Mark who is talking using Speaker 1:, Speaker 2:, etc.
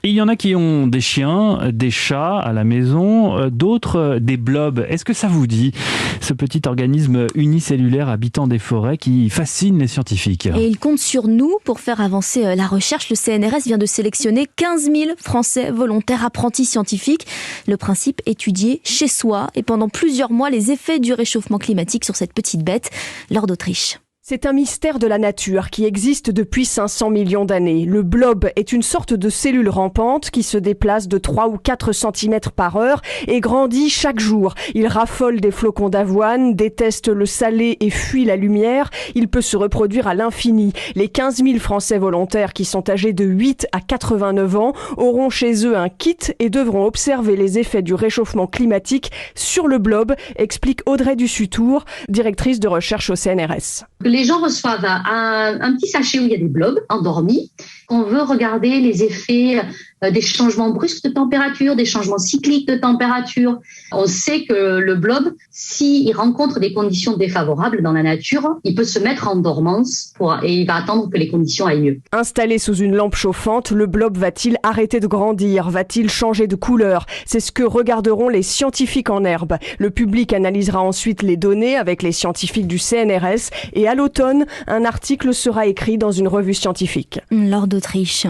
Speaker 1: Et il y en a qui ont des chiens, des chats à la maison, d'autres des blobs. Est-ce que ça vous dit, ce petit organisme unicellulaire habitant des forêts qui fascine les scientifiques?
Speaker 2: Et il compte sur nous pour faire avancer la recherche. Le CNRS vient de sélectionner 15 000 Français volontaires apprentis scientifiques. Le principe, étudier chez soi et pendant plusieurs mois les effets du réchauffement climatique sur cette petite bête, l'or d'Autriche.
Speaker 3: C'est un mystère de la nature qui existe depuis 500 millions d'années. Le blob est une sorte de cellule rampante qui se déplace de 3 ou 4 cm par heure et grandit chaque jour. Il raffole des flocons d'avoine, déteste le salé et fuit la lumière. Il peut se reproduire à l'infini. Les 15 000 Français volontaires qui sont âgés de 8 à 89 ans auront chez eux un kit et devront observer les effets du réchauffement climatique sur le blob, explique Audrey Dussutour, directrice de recherche au CNRS.
Speaker 4: Les gens reçoivent un petit sachet où il y a des blobs endormis. On veut regarder les effets des changements brusques de température, des changements cycliques de température. On sait que le blob, s'il rencontre des conditions défavorables dans la nature, il peut se mettre en dormance et il va attendre que les conditions aillent mieux.
Speaker 3: Installé sous une lampe chauffante, le blob va-t-il arrêter de grandir? Va-t-il changer de couleur? C'est ce que regarderont les scientifiques en herbe. Le public analysera ensuite les données avec les scientifiques du CNRS et à l'automne, un article sera écrit dans une revue scientifique.
Speaker 2: L'or d'Autriche.